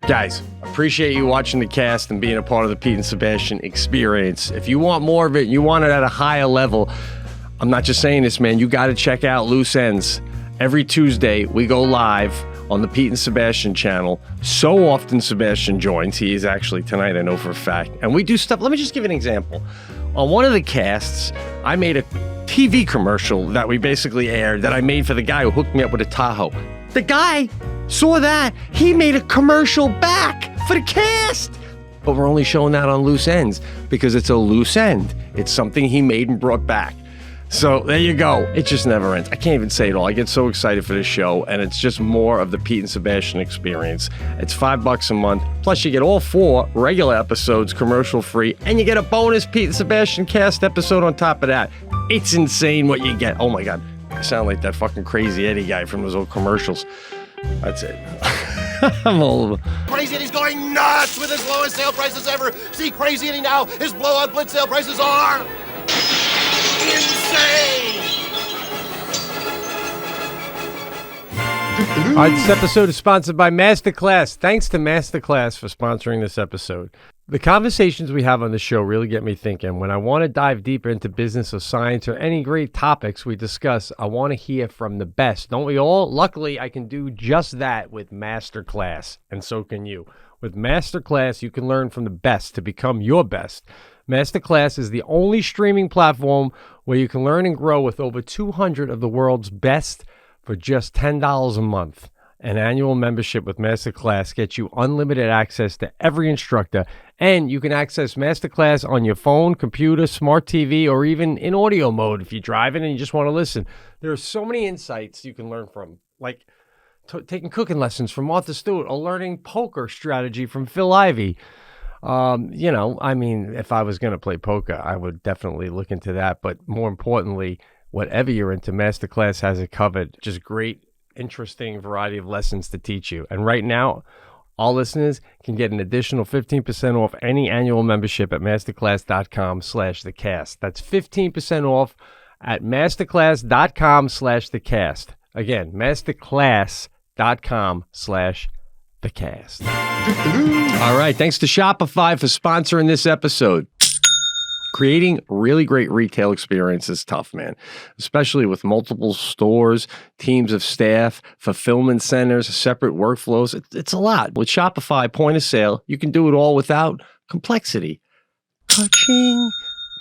Guys, appreciate you watching the cast and being a part of the Pete and Sebastian experience. If you want more of it, you want it at a higher level, I'm not just saying this, man. You got to check out Loose Ends. Every Tuesday, we go live on the Pete and Sebastian channel. So often Sebastian joins. He is actually tonight, I know for a fact. And we do stuff. Let me just give you an example. On one of the casts, I made a TV commercial that we basically aired that I made for the guy who hooked me up with a Tahoe. The guy saw that. He made a commercial back for the cast. But we're only showing that on Loose Ends because it's a loose end. It's something he made and brought back. So there you go. It just never ends. I can't even say it all. I get so excited for this show, and it's just more of the Pete and Sebastian experience. It's $5 a month. Plus, you get all 4 regular episodes commercial free, and you get a bonus Pete and Sebastian cast episode on top of that. It's insane what you get. Oh my God. I sound like that fucking Crazy Eddie guy from those old commercials. That's it. I'm all Crazy Eddie's going nuts with his lowest sale prices ever. See Crazy Eddie now. His blowout blitz sale prices are insane. All right, this episode is sponsored by Masterclass. Thanks to Masterclass for sponsoring this episode. The conversations we have on the show really get me thinking. When I want to dive deeper into business or science or any great topics we discuss, I want to hear from the best. Don't we all? Luckily, I can do just that with Masterclass, and so can you. With Masterclass, you can learn from the best to become your best. Masterclass is the only streaming platform where you can learn and grow with over 200 of the world's best for just $10 a month. An annual membership with Masterclass gets you unlimited access to every instructor, and you can access Masterclass on your phone, computer, smart TV, or even in audio mode if you're driving and you just want to listen. There are so many insights you can learn from, like taking cooking lessons from Martha Stewart or learning poker strategy from Phil Ivey. If I was going to play poker, I would definitely look into that. But more importantly, whatever you're into, Masterclass has it covered. Just great, interesting variety of lessons to teach you. And right now, all listeners can get an additional 15% off any annual membership at masterclass.com/thecast. That's 15% off at masterclass.com/thecast. Again, masterclass.com/thecast. All right, thanks to Shopify for sponsoring this episode. Creating really great retail experience is tough, man, especially with multiple stores, teams of staff, fulfillment centers, separate workflows. It's a lot. With Shopify point of sale, you can do it all without complexity. Ka-ching.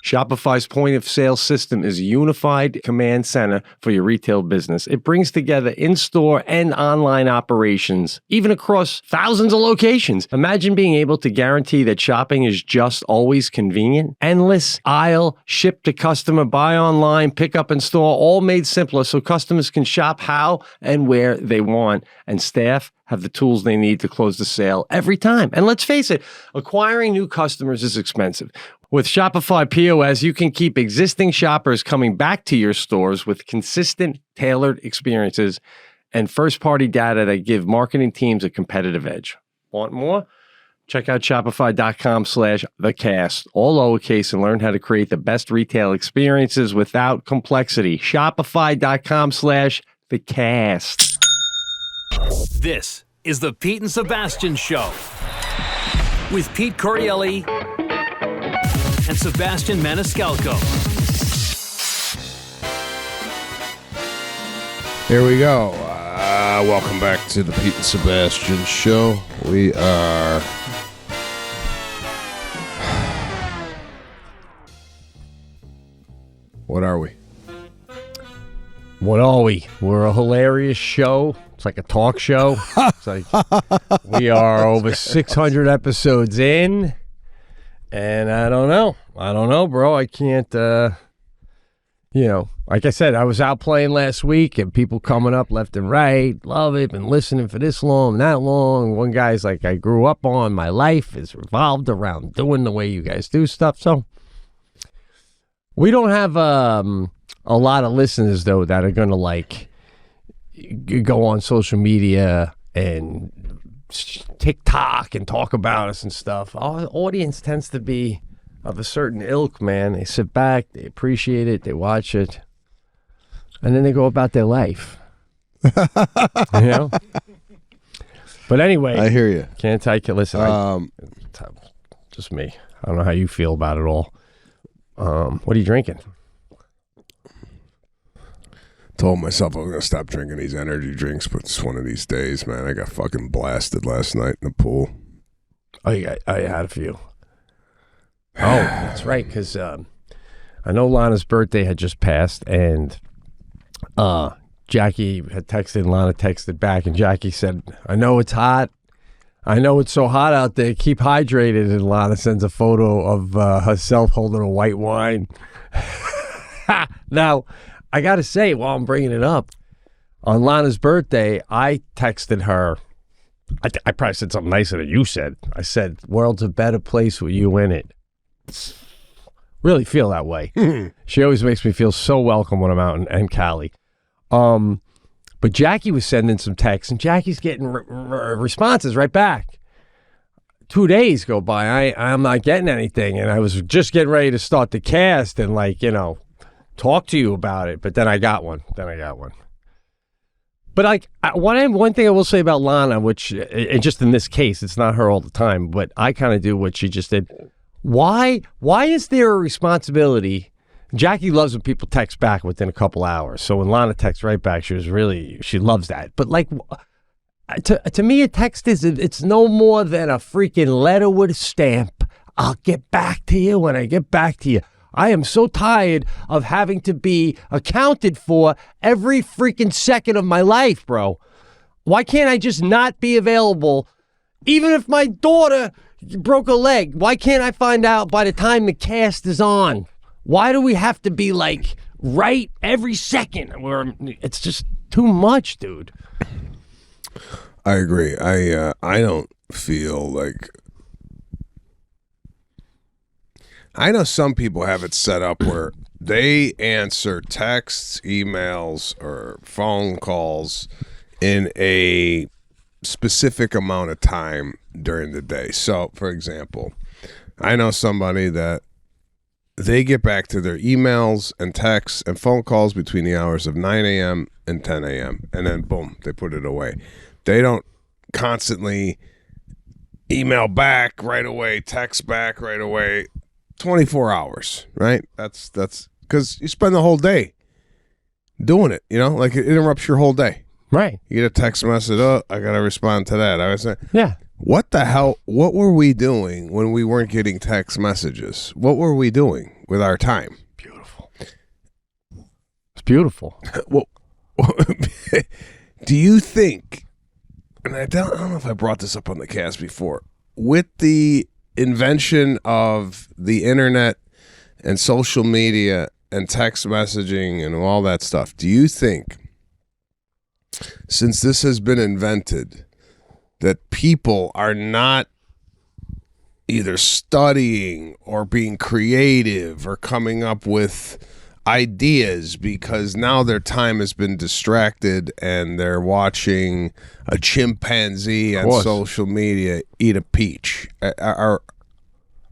Shopify's point of sale system is a unified command center for your retail business. It brings together in-store and online operations, even across thousands of locations. Imagine being able to guarantee that shopping is just always convenient. Endless aisle, ship to customer, buy online, pick up in store, all made simpler so customers can shop how and where they want, and staff have the tools they need to close the sale every time. And let's face it, acquiring new customers is expensive. With Shopify POS, you can keep existing shoppers coming back to your stores with consistent, tailored experiences and first-party data that give marketing teams a competitive edge. Want more? Check out shopify.com/thecast, all lowercase, and learn how to create the best retail experiences without complexity. Shopify.com/thecast. This is the Pete and Sebastian Show with Pete Correale and Sebastian Maniscalco. Here we go. Welcome back to the Pete and Sebastian Show. We are... What are we? What are we? We're a hilarious show. It's like a talk show. It's like we are over 600 episodes in. And I don't know, bro. I can't, like I said, I was out playing last week and people coming up left and right. Love it. Been listening for this long, that long. One guy's like, I grew up on, my life is revolved around doing the way you guys do stuff. So we don't have a lot of listeners, though, that are going to like go on social media and TikTok and talk about us and stuff. Our audience tends to be of a certain ilk, man. They sit back, they appreciate it, they watch it, and then they go about their life. But anyway, I hear you. Can't take it. Listen, just me. I don't know how you feel about it all. What are you drinking? Told myself I was going to stop drinking these energy drinks, but it's one of these days, man. I got fucking blasted last night in the pool. Oh, yeah, I had a few. Oh, that's right, because I know Lana's birthday had just passed, and Jackie had texted, and Lana texted back, and Jackie said, I know it's hot. I know it's so hot out there. Keep hydrated. And Lana sends a photo of herself holding a white wine. Now, I got to say, while I'm bringing it up, on Lana's birthday, I texted her. I probably said something nicer than you said. I said, world's a better place with you in it. Really feel that way. She always makes me feel so welcome when I'm out in Cali. But Jackie was sending some texts, and Jackie's getting responses right back. 2 days go by, I'm not getting anything, and I was just getting ready to start the cast and, talk to you about it, but then I got one. But one thing I will say about Lana, which, and just in this case, it's not her all the time, but I kind of do what she just did. Why is there a responsibility? Jackie loves when people text back within a couple hours. So when Lana texts right back, she loves that. But to me, a text it's no more than a freaking letter with a stamp. I'll get back to you when I get back to you. I am so tired of having to be accounted for every freaking second of my life, bro. Why can't I just not be available? Even if my daughter broke a leg, why can't I find out by the time the cast is on? Why do we have to be right every second? It's just too much, dude. I agree. I don't feel like... I know some people have it set up where they answer texts, emails, or phone calls in a specific amount of time during the day. So, for example, I know somebody that they get back to their emails and texts and phone calls between the hours of 9 a.m. and 10 a.m. And then, boom, they put it away. They don't constantly email back right away, text back right away. 24 hours, right? That's because you spend the whole day doing it, it interrupts your whole day. Right. You get a text message, I got to respond to that. I was saying, yeah. What the hell, what were we doing when we weren't getting text messages? What were we doing with our time? Beautiful. It's beautiful. Well, do you think, and I don't know if I brought this up on the cast before, with the invention of the internet and social media and text messaging and all that stuff, do you think, since this has been invented, that people are not either studying or being creative or coming up with ideas because now their time has been distracted and they're watching a chimpanzee on social media eat a peach? Are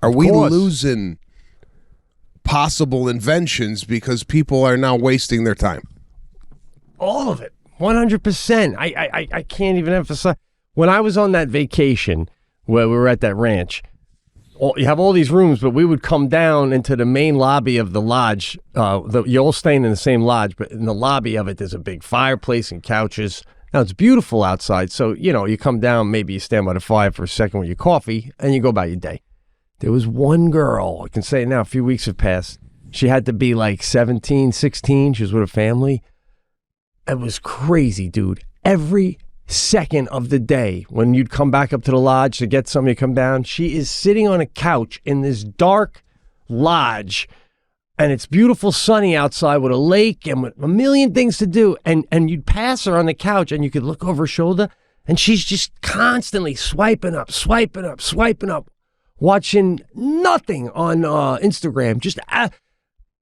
we losing possible inventions because people are now wasting their time? All of it. 100%. I can't even emphasize. When I was on that vacation where we were at that ranch, you have all these rooms, but we would come down into the main lobby of the lodge. You're all staying in the same lodge, but in the lobby of it, there's a big fireplace and couches. Now, it's beautiful outside, so, you come down, maybe you stand by the fire for a second with your coffee, and you go about your day. There was one girl, I can say it now, a few weeks have passed. She had to be 17, 16. She was with her family. It was crazy, dude. Every second of the day, when you'd come back up to the lodge to get something to come down, she is sitting on a couch in this dark lodge, and it's beautiful sunny outside with a lake and with a million things to do. And you'd pass her on the couch, and you could look over her shoulder, and she's just constantly swiping up, watching nothing on Instagram.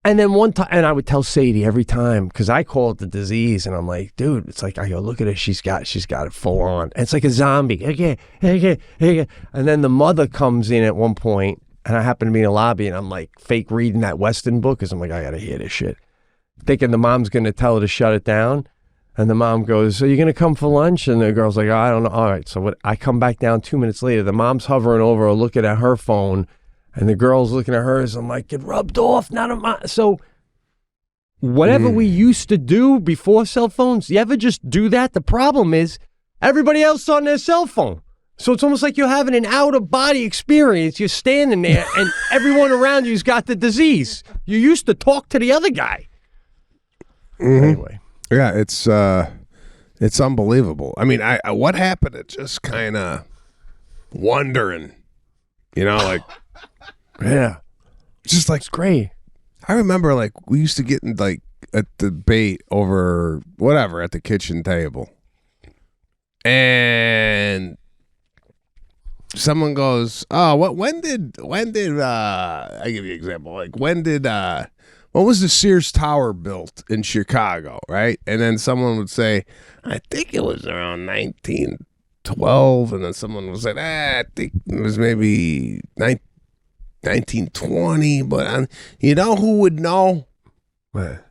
And then one time, and I would tell Sadie every time, because I call it the disease, and I'm like, dude, it's like, I go, look at her, she's got it full on. And it's like a zombie. Okay. And then the mother comes in at one point, and I happen to be in the lobby, and I'm fake reading that Weston book, because I'm like, I gotta hear this shit. Thinking the mom's gonna tell her to shut it down. And the mom goes, "Are you going to come for lunch?" And the girl's like, "Oh, I don't know." All right. So I come back down 2 minutes later. The mom's hovering over her, looking at her phone. And the girl's looking at hers. I'm like, "Get rubbed off. Not on my." So whatever we used to do before cell phones, you ever just do that? The problem is everybody else on their cell phone. So it's almost like you're having an out-of-body experience. You're standing there, and everyone around you's got the disease. You used to talk to the other guy. Anyway. Yeah, it's unbelievable. I mean, I what happened to just kind of wondering, like yeah, just like it's great. I remember like we used to get in like a debate over whatever at the kitchen table, and someone goes, "Oh, when did I give you an example? Like when was the Sears Tower built in Chicago, right?" And then someone would say, "I think it was around 1912." And then someone would say, "I think it was maybe 1920." But you know who would know? What?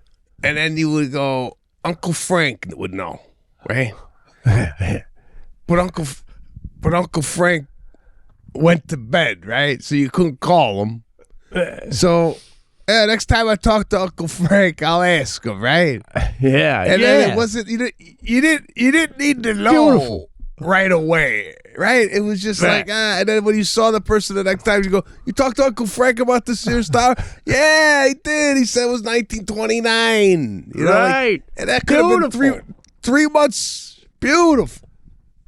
And then you would go, Uncle Frank would know, right? But Uncle Frank went to bed, right? So you couldn't call him. So... yeah, next time I talk to Uncle Frank, I'll ask him, right? Yeah, and then it wasn't you didn't need to know right away, right? It was just like and then when you saw the person the next time, you go, "You talked to Uncle Frank about the Sears Tower?" "Yeah, he did. He said it was 1929." Right? And that could have been 3 months. Beautiful.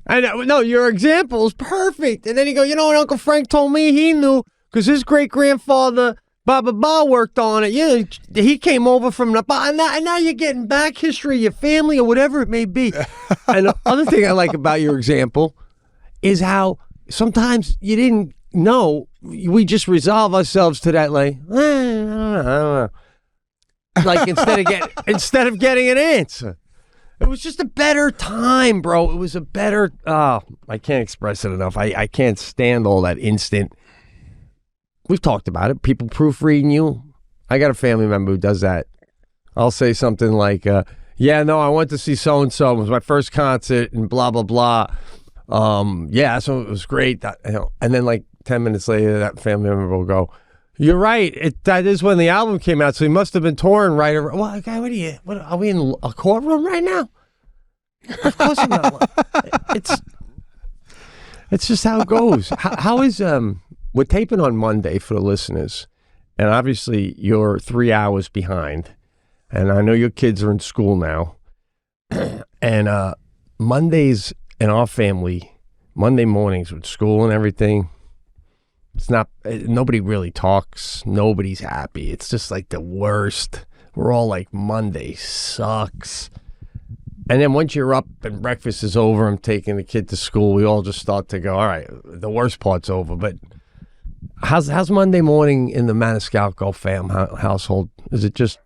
I know. No, your example is perfect. And then you go, "You know what Uncle Frank told me he knew because his great grandfather." Blah worked on it. Yeah, he came over from the and now you're getting back history of your family or whatever it may be. And the other thing I like about your example is how sometimes you didn't know. We just resolve ourselves to that like, I don't know. Like instead of getting an answer. It was just a better time, bro. It was a better. I can't express it enough. I can't stand all that instant. We've talked about it. People proofreading you. I got a family member who does that. I'll say something like, "Yeah, no, I went to see so-and-so. It was my first concert and blah, blah, blah. Yeah, so it was great." And then like 10 minutes later, that family member will go, "You're right. That is when the album came out, so he must have been touring right around." Well, guy, what are we in a courtroom right now? Of course I'm not. It's just how it goes. How is... We're taping on Monday for the listeners, and obviously you're 3 hours behind, and I know your kids are in school now, and Mondays in our family, Monday mornings with school and everything, it's not, nobody really talks, nobody's happy, it's just like the worst. We're all like, Monday sucks. And then once you're up and breakfast is over, I'm taking the kid to school, we all just start to go, all right, the worst part's over, but... How's Monday morning in the Maniscalco household? Is it just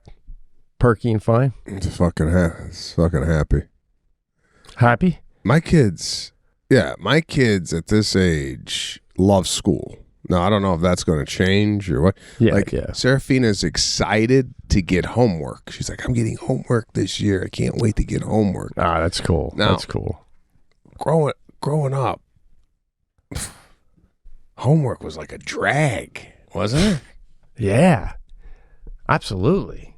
perky and fine? It's fucking happy. Happy? My kids at this age love school. Now, I don't know if that's going to change or what. Yeah. Serafina's excited to get homework. She's like, "I'm getting homework this year. I can't wait to get homework." Ah, that's cool. Now, that's cool. Growing up, homework was like a drag, wasn't it? Yeah, absolutely.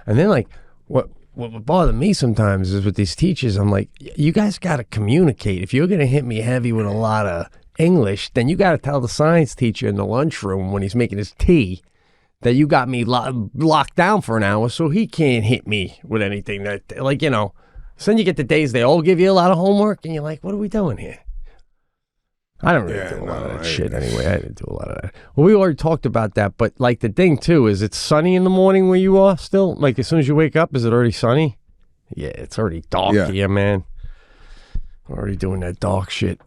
And then like what would bother me sometimes is with these teachers, I'm like, you guys got to communicate. If you're going to hit me heavy with a lot of English, then you got to tell the science teacher in the lunchroom when he's making his tea that you got me locked down for an hour so he can't hit me with anything that, like, so then you get the days they all give you a lot of homework and you're like, what are we doing here? I don't really do a lot of that shit anyway. I didn't do a lot of that. Well, we already talked about that, but like the thing too is it's sunny in the morning where you are still? Like as soon as you wake up, is it already sunny? Yeah, it's already dark here, man. I'm already doing that dark shit.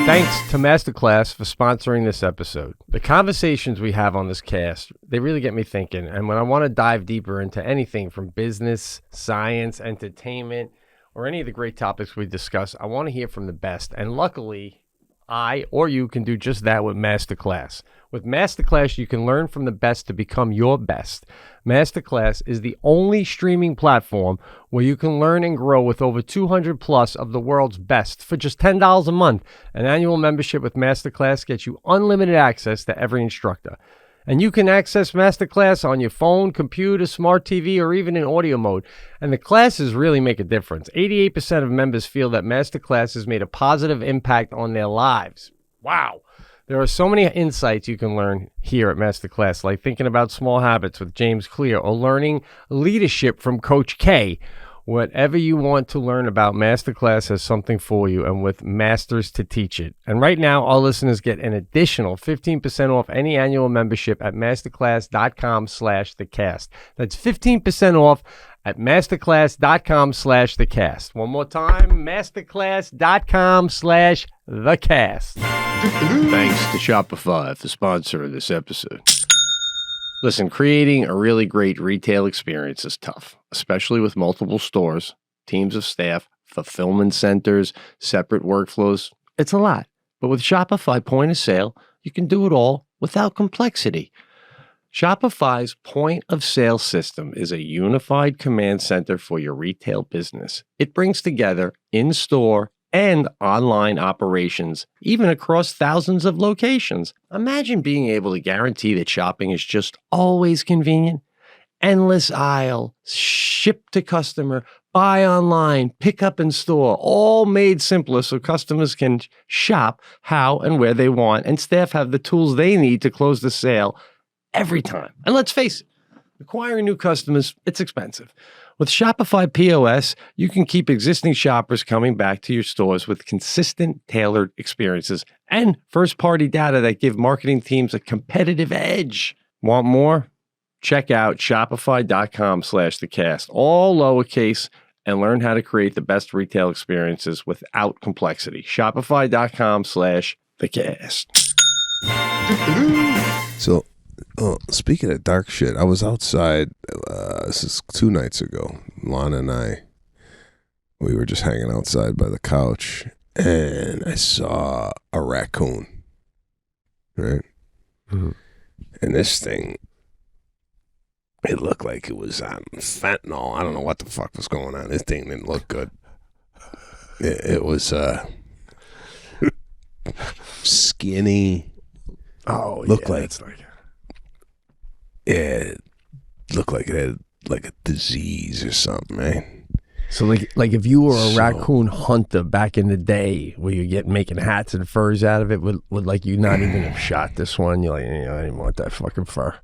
Thanks to Masterclass for sponsoring this episode. The conversations we have on this cast, they really get me thinking. And when I want to dive deeper into anything from business, science, entertainment, or any of the great topics we discuss, I want to hear from the best. And luckily, I or you can do just that with Masterclass. With Masterclass, you can learn from the best to become your best. Masterclass is the only streaming platform where you can learn and grow with over 200 plus of the world's best for just $10 a month. An annual membership with Masterclass gets you unlimited access to every instructor. And you can access Masterclass on your phone, computer, smart TV, or even in audio mode. And the classes really make a difference. 88% of members feel that Masterclass has made a positive impact on their lives. Wow. There are so many insights you can learn here at Masterclass, like thinking about small habits with James Clear or learning leadership from Coach K. Whatever you want to learn about, Masterclass has something for you, and with masters to teach it. And right now, our listeners get an additional 15% off any annual membership at masterclass.com/thecast. That's 15% off at masterclass.com/thecast. One more time, masterclass.com/thecast. Thanks to Shopify for sponsoring this episode. Listen, creating a really great retail experience is tough, especially with multiple stores, teams of staff, fulfillment centers, separate workflows. It's a lot. But with Shopify Point of Sale, you can do it all without complexity. Shopify's Point of Sale system is a unified command center for your retail business. It brings together in-store and online operations, even across thousands of locations. Imagine being able to guarantee that shopping is just always convenient. Endless aisle, ship to customer, buy online, pick up in store, all made simpler so customers can shop how and where they want, and staff have the tools they need to close the sale every time. And let's face it, acquiring new customers, it's expensive. With Shopify POS, you can keep existing shoppers coming back to your stores with consistent, tailored experiences and first-party data that give marketing teams a competitive edge. Want more? Check out shopify.com/thecast, all lowercase, and learn how to create the best retail experiences without complexity. Shopify.com/thecast. So, speaking of dark shit, I was outside, this is 2 nights ago. Lana and we were just hanging outside by the couch, and I saw a raccoon, right? Mm-hmm. And this thing, it looked like it was on fentanyl. I don't know what the fuck was going on. This thing didn't look good. It was skinny. Oh, looked yeah, like... It looked like it had like a disease or something, man. So like if you were a raccoon hunter back in the day where you get making hats and furs out of it, would like you not even have shot this one? You're like, I didn't want that fucking fur.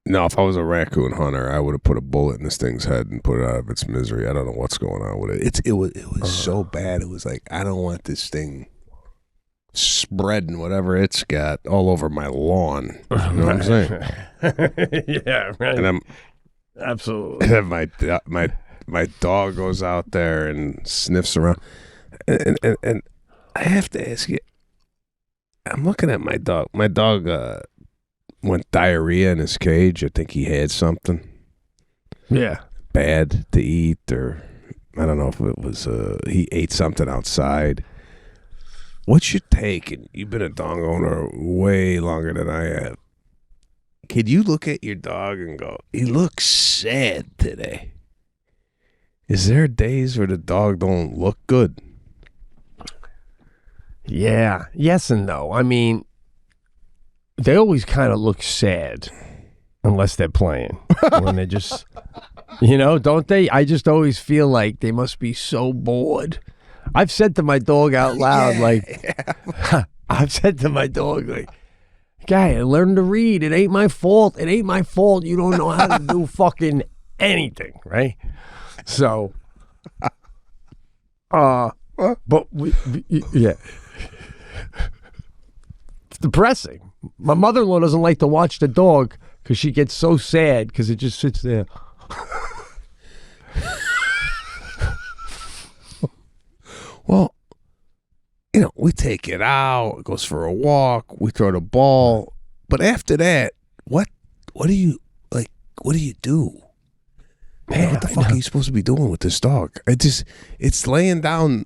No, if I was a raccoon hunter, I would have put a bullet in this thing's head and put it out of its misery. I don't know what's going on with it. It was so bad. It was like, I don't want this thing spreading whatever it's got all over my lawn. You know what I'm saying? Yeah, right. And I'm absolutely. And my dog goes out there and sniffs around, and I have to ask you. I'm looking at my dog. My dog went diarrhea in his cage. I think he had something. Yeah, bad to eat, or I don't know if it was he ate something outside. What's your take? And you've been a dog owner way longer than I have. Can you look at your dog and go, he looks sad today? Is there days where the dog don't look good? Yeah. Yes and no. I mean, they always kind of look sad unless they're playing. When they're just, don't they? I just always feel like they must be so bored. I've said to my dog out loud, I've said to my dog, like, guy, learn to read. It ain't my fault. It ain't my fault. You don't know how to do fucking anything, right? So, but yeah. It's depressing. My mother-in-law doesn't like to watch the dog because she gets so sad because it just sits there. Well, we take it out. It goes for a walk. We throw the ball. But after that, what do you like? What do you do? man, what the fuck are you supposed to be doing with this dog? It's laying down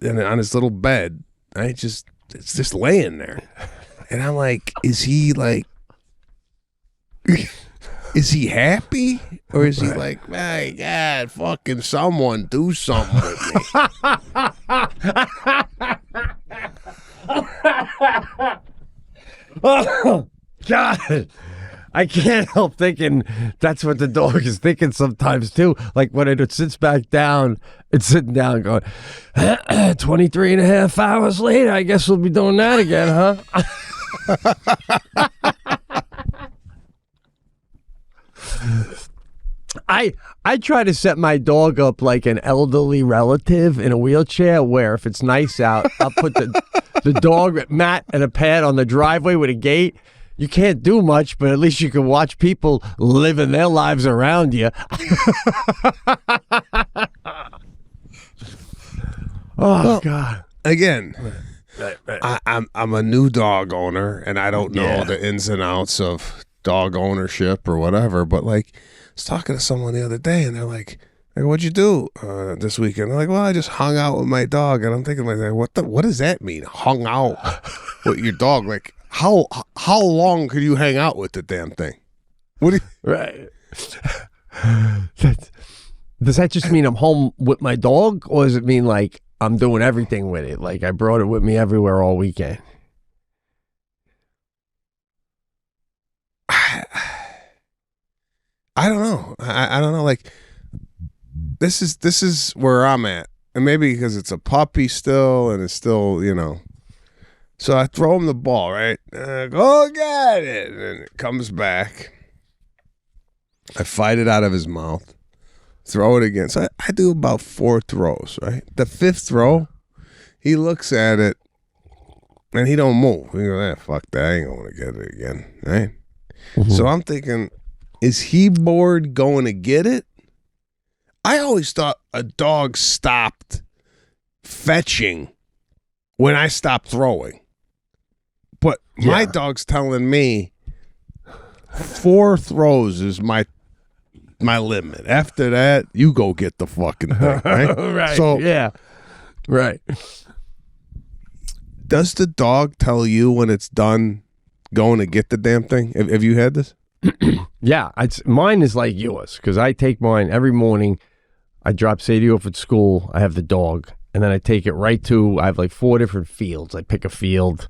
on his little bed. It's just laying there. And I'm like, is he happy? Or is he like, my God, fucking someone do something with me? Oh, God. I can't help thinking that's what the dog is thinking sometimes, too. Like when it sits back down, it's sitting down going, 23 and a half hours later, I guess we'll be doing that again, huh? I try to set my dog up like an elderly relative in a wheelchair where if it's nice out, I'll put the dog mat and a pad on the driveway with a gate. You can't do much, but at least you can watch people living their lives around you. God. Again, I'm a new dog owner, and I don't know the ins and outs of dog ownership or whatever, but like I was talking to someone the other day, and they're like, what'd you do this weekend? They're like, well, I just hung out with my dog. And I'm thinking like, what does that mean? Hung out with your dog? Like, how long could you hang out with the damn thing? What do you... Right. Does that just mean I'm home with my dog, or does it mean like I'm doing everything with it? Like I brought it with me everywhere all weekend. I don't know. I don't know. Like this is where I'm at, and maybe because it's a puppy still, and it's still, you know. So I throw him the ball, right? Go get it, and it comes back. I fight it out of his mouth, throw it again. So I do about 4 throws, right? The 5th throw, he looks at it, and he don't move. He goes, fuck that, I ain't going to get it again, right? Mm-hmm. So I'm thinking, is he bored going to get it? I always thought a dog stopped fetching when I stopped throwing. But my dog's telling me 4 throws is my limit. After that, you go get the fucking thing, right? Right. So, yeah. Right. Does the dog tell you when it's done going to get the damn thing? Have you had this? Yeah. Mine is like yours, because I take mine every morning. I drop Sadie off at school. I have the dog. And then I take it right to, I have like 4 different fields. I pick a field.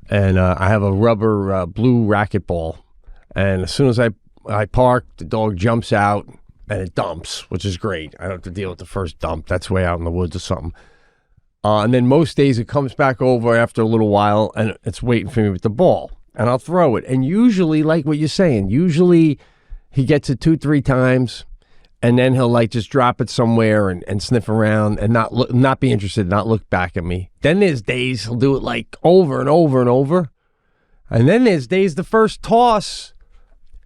And I have a rubber blue racquetball. And as soon as I park, the dog jumps out and it dumps, which is great. I don't have to deal with the first dump. That's way out in the woods or something. And then most days it comes back over after a little while and it's waiting for me with the ball. And I'll throw it. And usually, like what you're saying, usually he gets it 2-3 times. And then he'll like just drop it somewhere and sniff around and not be interested, not look back at me. Then there's days he'll do it like over and over and over. And then there's days the first toss,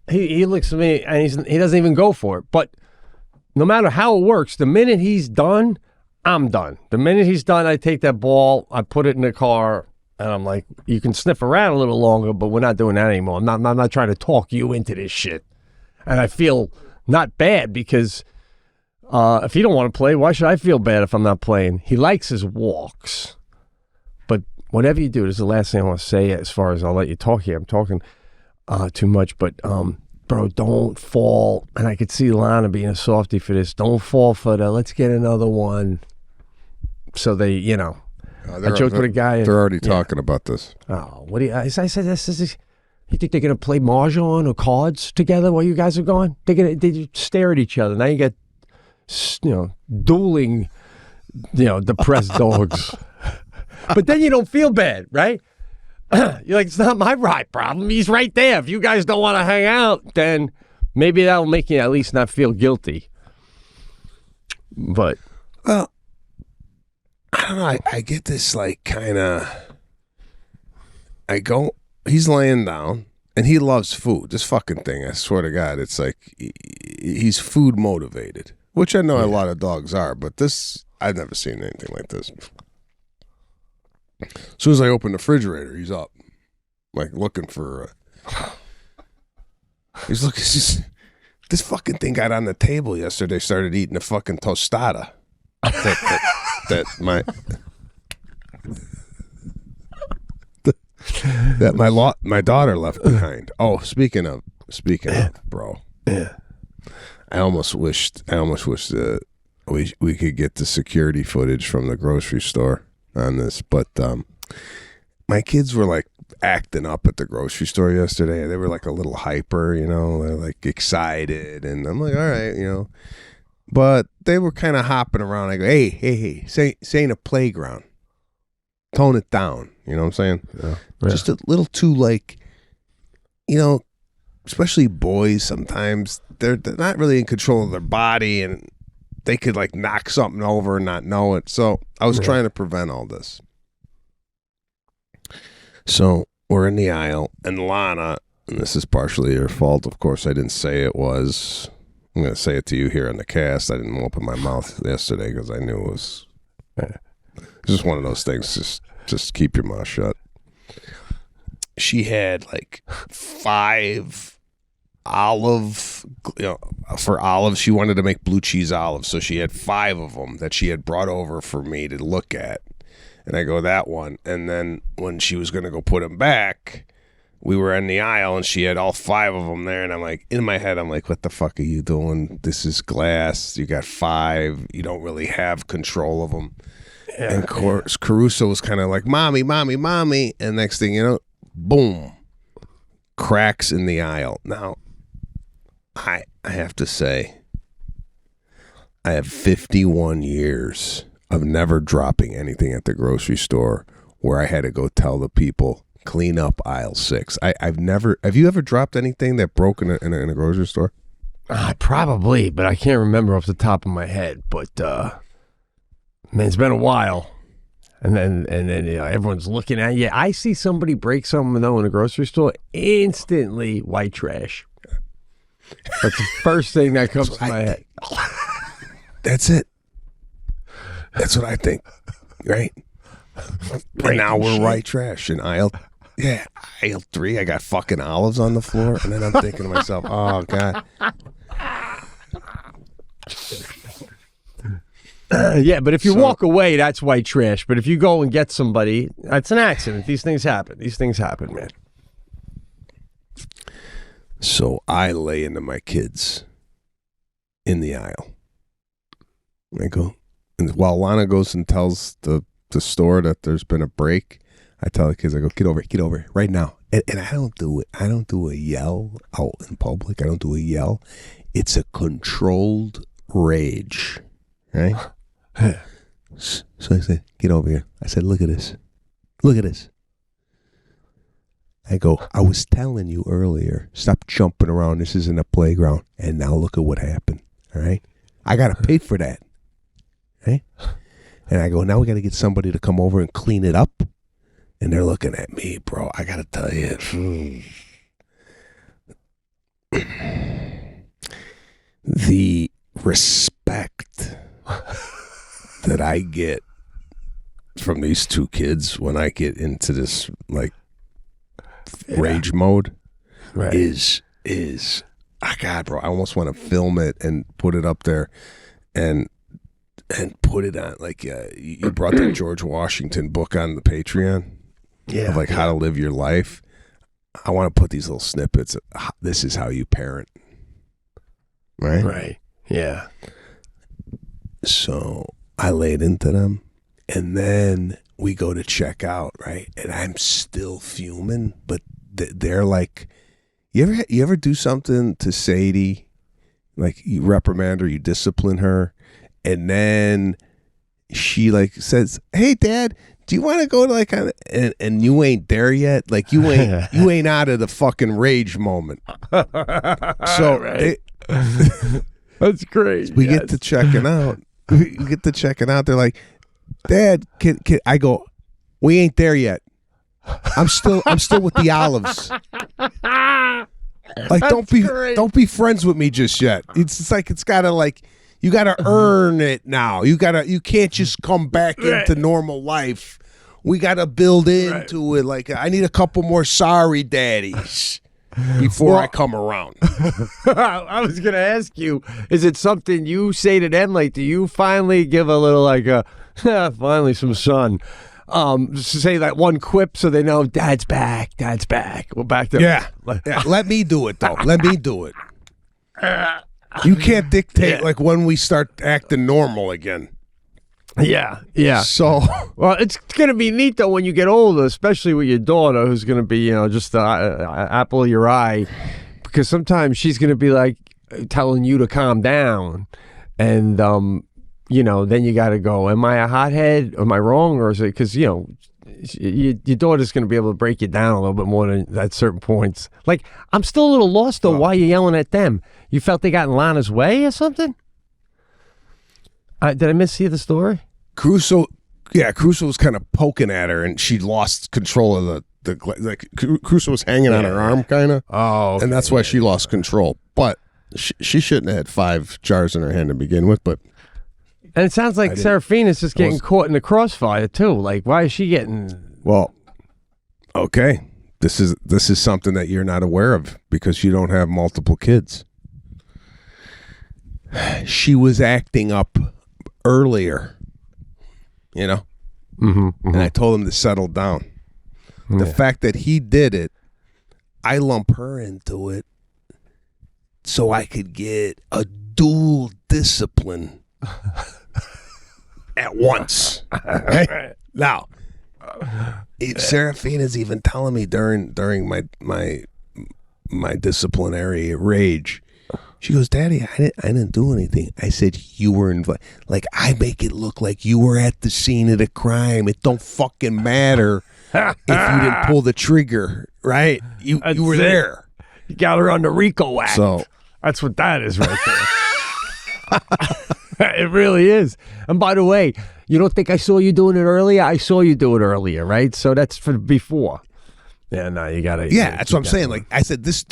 he looks at me and he doesn't even go for it. But no matter how it works, the minute he's done, I'm done. The minute he's done, I take that ball, I put it in the car, and I'm like, you can sniff around a little longer, but we're not doing that anymore. I'm not trying to talk you into this shit. And I feel not bad because if he don't want to play, why should I feel bad if I'm not playing? He likes his walks. But whatever you do, this is the last thing I want to say as far as I'll let you talk here. I'm talking too much, but bro, don't fall. And I could see Lana being a softie for this. Don't fall for the let's get another one. So they, you know, I joked with a guy. They're already talking about this. Oh, what do you? I said this is. You think they're gonna play mahjong or cards together while you guys are gone? They stare at each other. Now you get, dueling, depressed dogs. But then you don't feel bad, right? You're like, it's not my problem. He's right there. If you guys don't want to hang out, then maybe that'll make you at least not feel guilty. But well, I don't know. I get this like kind of. He's laying down, and he loves food. This fucking thing, I swear to God, it's like he's food motivated, which I know a lot of dogs are, but this, I've never seen anything like this. As soon as I open the refrigerator, he's up, like looking for. He's This fucking thing got on the table yesterday. Started eating a fucking tostada. That my daughter left behind. Oh, speaking of, bro. Yeah. I almost wished that we could get the security footage from the grocery store on this, but my kids were like acting up at the grocery store yesterday. They were like a little hyper, you know, they're like excited, and I'm like, all right, you know, but they were kind of hopping around. I go, hey, say ain't a playground. Tone it down. You know what I'm saying? Yeah. Just a little too, like, you know, especially boys sometimes, they're not really in control of their body, and they could like knock something over and not know it. So I was trying to prevent all this. So we're in the aisle, and Lana, and this is partially your fault, of course, I didn't say it was. I'm going to say it to you here on the cast. I didn't open my mouth yesterday because I knew it was just one of those things. Just keep your mouth shut. She had like 5 olive, you know, for olives. She wanted to make blue cheese olives, so she had 5 of them that she had brought over for me to look at. And I go, that one. And then when she was going to go put them back, we were in the aisle, and she had all 5 of them there. And I'm like, in my head, I'm like, what the fuck are you doing? This is glass. You got 5. You don't really have control of them. Yeah, and of course, Caruso was kind of like, mommy. And next thing you know, boom, cracks in the aisle. Now, I have to say, I have 51 years of never dropping anything at the grocery store where I had to go tell the people, clean up aisle 6. I've never. Have you ever dropped anything that broke in a grocery store? Probably, but I can't remember off the top of my head. But man, it's been a while. And then you know, everyone's looking at you. I see somebody break something though in a grocery store, instantly white trash. That's the first thing that comes to my head. That's it. That's what I think, right? And now we're white trash in aisle 3. I got fucking olives on the floor, and then I'm thinking to myself, oh God. Yeah, but if you walk away, that's white trash. But if you go and get somebody, that's an accident. These things happen. These things happen, man. So I lay into my kids in the aisle. I go, and while Lana goes and tells the store that there's been a break, I tell the kids, I go, get over right now. And I don't do it. I don't do a yell out in public. I don't do a yell. It's a controlled rage, right? So I said, get over here. I said, look at this. I go, I was telling you earlier, stop jumping around. This isn't a playground. And now look at what happened. All right? I got to pay for that. Right? And I go, now we got to get somebody to come over and clean it up. And they're looking at me, bro. I got to tell you. The respect that I get from these 2 kids when I get into this like rage mode is God, bro, I almost want to film it and put it up there and put it on like you brought that George Washington book on the Patreon of like how to live your life. I want to put these little snippets of this is how you parent, right? Yeah. So I laid into them, and then we go to check out, right? And I'm still fuming, but they're like, you ever do something to Sadie, like you reprimand her, you discipline her, and then she like says, "Hey, Dad, do you want to go to like," and you ain't there yet, like you ain't out of the fucking rage moment. So that's great. We get to checking out. We get to checking out. They're like, Dad, can I go? We ain't there yet. I'm still with the olives. Like, don't be friends with me just yet. It's like it's gotta like you gotta earn it now. You can't just come back into normal life. We gotta build into it. Like I need a couple more sorry daddies. before I come around. I was going to ask you, is it something you say to them? Like, do you finally give a little like, finally some sun? Say that one quip so they know Dad's back. Dad's back. We're back to Yeah. Let me do it, though. Let me do it. You can't dictate like when we start acting normal again. Yeah. So, well, it's gonna be neat though when you get older, especially with your daughter, who's gonna be, just the apple of your eye, because sometimes she's gonna be like telling you to calm down, and then you got to go. Am I a hothead? Am I wrong, or is it because your daughter's gonna be able to break you down a little bit more than at certain points? Like, I'm still a little lost though. Why are you yelling at them? You felt they got in Lana's way or something? Did I mishear the story? Crusoe was kind of poking at her, and she lost control of Crusoe was hanging on her arm, kind of. Oh, okay. And that's why she lost control. But she shouldn't have had 5 jars in her hand to begin with. But and it sounds like Seraphina's just getting caught in the crossfire too. Like, why is she getting? Well, okay, this is something that you're not aware of because you don't have multiple kids. She was acting up earlier, and I told him to settle down. The fact that he did it, I lump her into it so I could get a dual discipline at once. Right? Now, Seraphina's even telling me during my disciplinary rage, she goes, Daddy, I didn't do anything. I said, you were invited. Like, I make it look like you were at the scene of the crime. It don't fucking matter if you didn't pull the trigger, right? You were there. You got her on the RICO Act. So that's what that is right there. It really is. And by the way, you don't think I saw you doing it earlier? I saw you do it earlier, right? So that's for before. Yeah, no, you got to. Yeah, that's what I'm saying. Like I said, this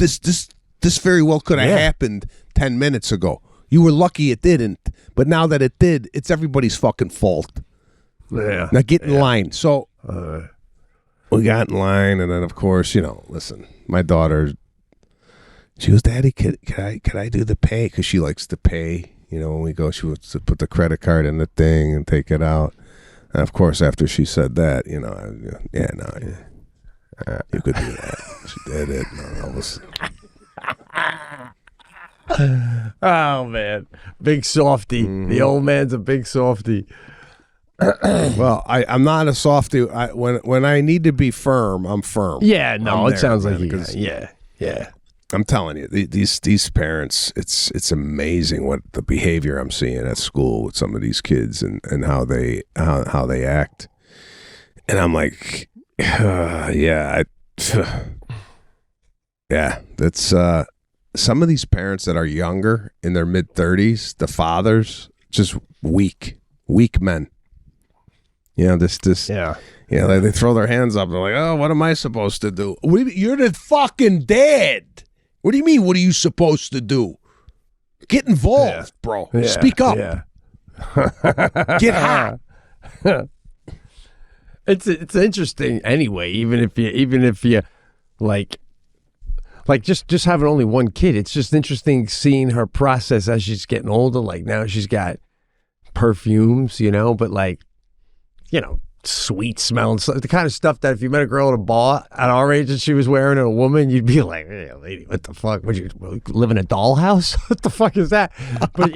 very well could have happened 10 minutes ago. You were lucky it didn't, but now that it did, it's everybody's fucking fault. Yeah. Now get in line. So we got in line, and then of course, listen, my daughter, she goes, Daddy, could I do the pay? Because she likes to pay. When we go, she wants to put the credit card in the thing and take it out. And of course, after she said that, you could do that. She did it. Oh man, big softy. The old man's a big softy. Well, I'm not a softy. When I need to be firm, I'm firm. Yeah, no, it sounds like yeah. I'm telling you, these parents, it's amazing what the behavior I'm seeing at school with some of these kids and how they act. And I'm like, that's some of these parents that are younger, in their mid-30s, the fathers, just weak men. They throw their hands up and they're like, oh, what am I supposed to do? You're the fucking dad. What do you mean, what are you supposed to do? Get involved, bro. Yeah. Speak up. Yeah. Get hot. It's interesting anyway, even if you like just having only one kid, it's just interesting seeing her process as she's getting older. Like now she's got perfumes, but sweet smelling stuff, the kind of stuff that if you met a girl at a bar at our age and she was wearing it, a woman, you'd be like, hey, lady, what the fuck? Would you live in a dollhouse? What the fuck is that? But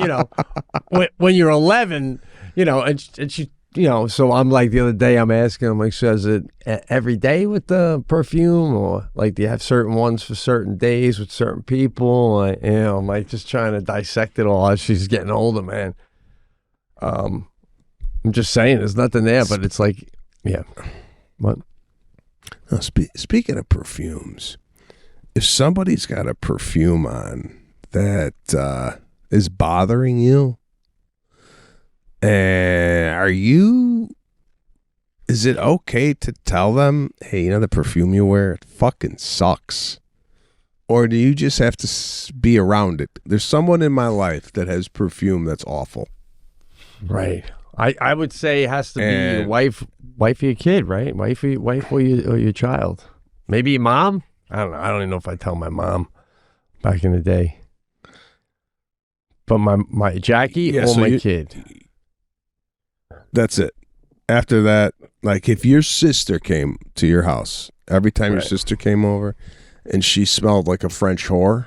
when you're 11, and she, so I'm like, the other day I'm asking, I'm like, so is it every day with the perfume, or like do you have certain ones for certain days with certain people? I'm like just trying to dissect it all as she's getting older, man. I'm just saying, there's nothing there, but it's like, yeah. What? Now, speaking of perfumes, if somebody's got a perfume on that is bothering you, is it okay to tell them, hey, the perfume you wear, it fucking sucks? Or do you just have to be around it? There's someone in my life that has perfume that's awful. Right. I would say it has to be your wife of your kid, right? Wife or your child. Maybe your mom. I don't know. I don't even know if I tell my mom back in the day. But my Jackie or my kid? That's it. After that, like if your sister came to your house, every time your sister came over and she smelled like a French whore.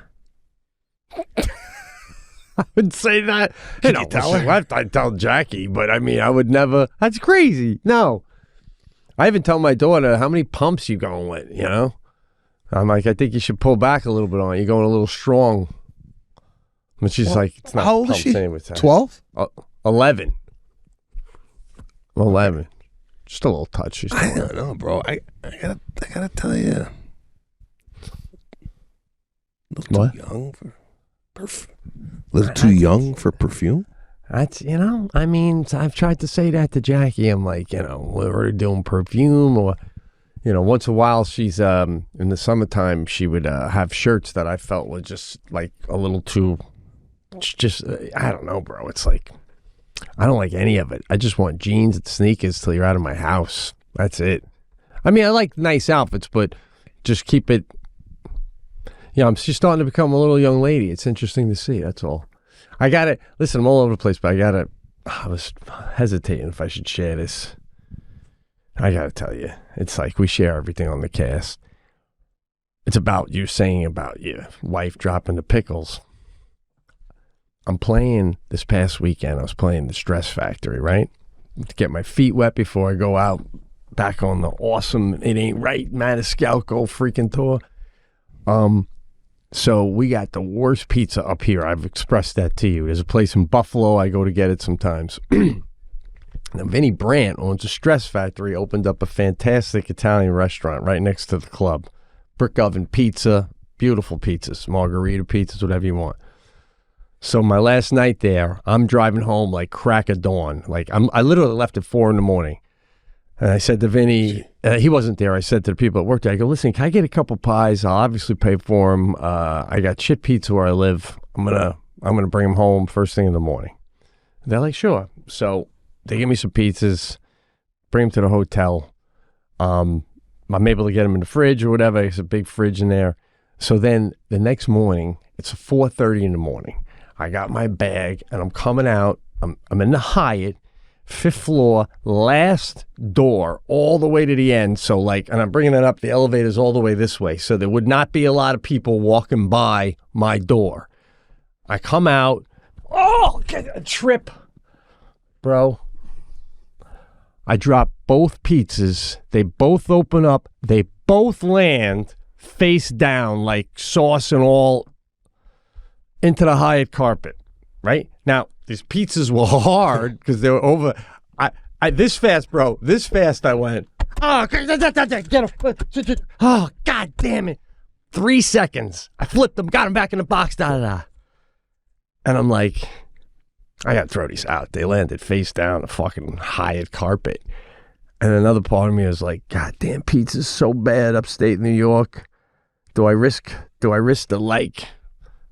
I would say that. You know, tell her? I'd tell Jackie, but I mean, I would never. That's crazy. No. I even tell my daughter, how many pumps you going with, you know? I'm like, I think you should pull back a little bit on it. You're going a little strong. But she's like, it's not how old is she? 12? 11. 11. Just a little touch. I don't know, bro. I gotta tell you. A little too young for perfume. A little too young for perfume? That's, you know, I mean, I've tried to say that to Jackie. I'm like, you know, we're doing perfume, or, you know, once in a while she's, in the summertime, she would have shirts that I felt were just like a little too, I don't know, bro. It's like, I don't like any of it. I just want jeans and sneakers till you're out of my house. That's it. I mean, I like nice outfits, but just keep it, you know, she's starting to become a little young lady. It's interesting to see. That's all. I got it. Listen, I'm all over the place, but I was hesitating if I should share this. I got to tell you, it's like we share everything on the cast. It's about you saying about your wife dropping the pickles. I'm playing this past weekend. I was playing the Stress Factory, right? To get my feet wet before I go out back on the awesome It Ain't Right Maniscalco freaking tour. So we got the worst pizza up here. I've expressed that to you. There's a place in Buffalo. I go to get it sometimes. Now, Vinny Brandt owns a Stress Factory, opened up a fantastic Italian restaurant right next to the club. Brick oven pizza, beautiful pizzas, margarita pizzas, whatever you want. So my last night there, I'm driving home like crack of dawn. Like I literally left at 4 a.m. And I said to Vinny, he wasn't there. I said to the people at work there, I go, listen, can I get a couple pies? I'll obviously pay for them. I got shit pizza where I live. I'm gonna bring them home first thing in the morning. They're like, sure. So they give me some pizzas, bring them to the hotel. I'm able to get them in the fridge or whatever. There's a big fridge in there. So then the next morning, it's 4:30 in the morning. I got my bag and I'm coming out. I'm in the Hyatt, 5th floor, last door, all the way to the end. So like, and I'm bringing it up, the elevator's all the way this way. So there would not be a lot of people walking by my door. I come out, get a trip, bro. I drop both pizzas. They both open up. They both land face down, like sauce and all, into the Hyatt carpet, right? Now, these pizzas were hard because they were over. I this fast, bro. This fast I went. Oh, God damn it. 3 seconds. I flipped them, got them back in the box, da-da-da. And I'm like, I got to throw these out. They landed face down the fucking Hyatt carpet. And another part of me was like, God damn, pizza's so bad upstate New York. Do I risk the like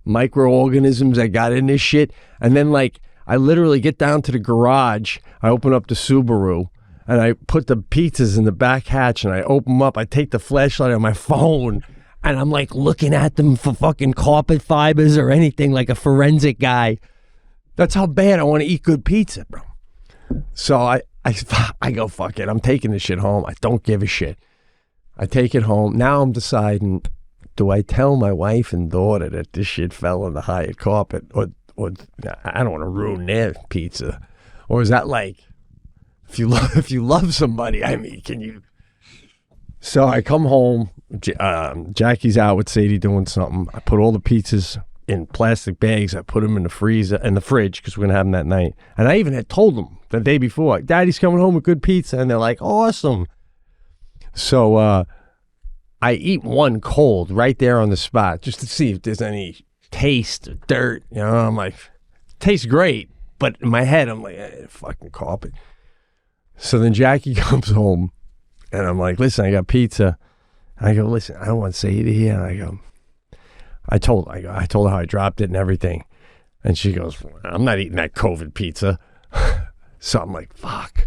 microorganisms that got in this shit? And then like I literally get down to the garage, I open up the Subaru and I put the pizzas in the back hatch and I open them up, I take the flashlight on my phone and I'm like looking at them for fucking carpet fibers or anything, like a forensic guy. That's how bad I want to eat good pizza, bro. So I go, fuck it, I'm taking this shit home. I don't give a shit. I take it home. Now I'm deciding, do I tell my wife and daughter that this shit fell on the Hyatt carpet, or I don't want to ruin their pizza, or is that like, if you love somebody, I mean, can you? So I come home. Jackie's out with Sadie doing something. I put all the pizzas in plastic bags. I put them in the freezer, in the fridge, because we're gonna have them that night. And I even had told them the day before, Daddy's coming home with good pizza, and they're like, awesome. So I eat one cold right there on the spot just to see if there's any taste or dirt. You know, I'm like, tastes great, but in my head I'm like, fucking carpet. So then Jackie comes home, and I'm like, listen, I got pizza. And I go, listen, I don't want Sadie here. And I told her how I dropped it and everything. And she goes, I'm not eating that COVID pizza. So I'm like, fuck.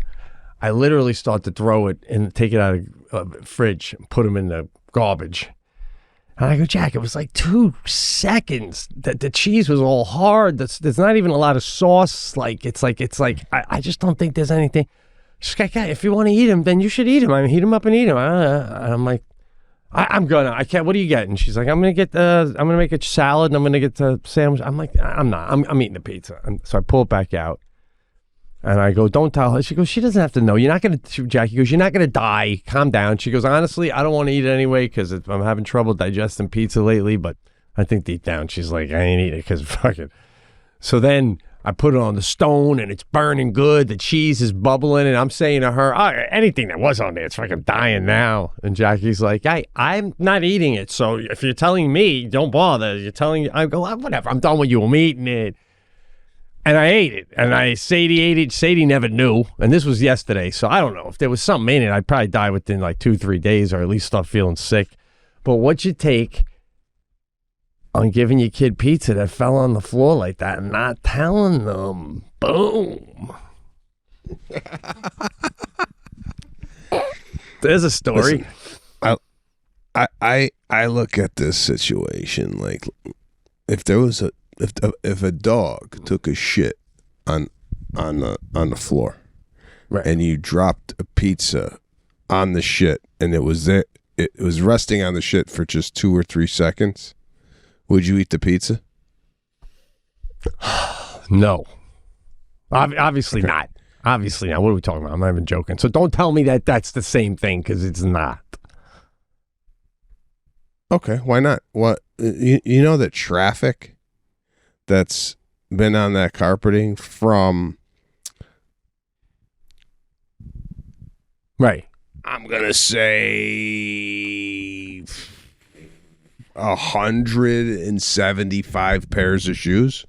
I literally start to throw it and take it out of the fridge and put them in the garbage. And I go, Jack, it was like 2 seconds. The cheese was all hard. There's not even a lot of sauce. I just don't think there's anything. She's like, if you want to eat them, then you should eat them. I mean, heat them up and eat them. I'm like, I'm gonna. I can't. What are you getting? She's like, I'm gonna make a salad and I'm gonna get the sandwich. I'm like, I'm not. I'm eating the pizza. So I pull it back out. And I go, don't tell her. She goes, she doesn't have to know. You're not going to, Jackie goes, you're not going to die. Calm down. She goes, honestly, I don't want to eat it anyway because I'm having trouble digesting pizza lately. But I think deep down, she's like, I ain't eating it because fuck it. So then I put it on the stone and it's burning good. The cheese is bubbling. And I'm saying to her, anything that was on there, it's fucking dying now. And Jackie's like, I'm not eating it. So if you're telling me, don't bother. You're telling, I go, whatever. I'm done with you. I'm eating it. And I ate it, and Sadie ate it. Sadie never knew, and this was yesterday, so I don't know. If there was something in it, I'd probably die within like 2-3 days, or at least start feeling sick. But what you take on giving your kid pizza that fell on the floor like that and not telling them? Boom. There's a story. Listen, I look at this situation like if there was if a dog took a shit on the floor, right, and you dropped a pizza on the shit and it was there, it was resting on the shit for just 2 or 3 seconds, would you eat the pizza? No. Obviously not. Obviously not. What are we talking about? I'm not even joking. So don't tell me that that's the same thing because it's not. Okay, why not? What you know that traffic that's been on that carpeting from, right, I'm gonna say 175 pairs of shoes.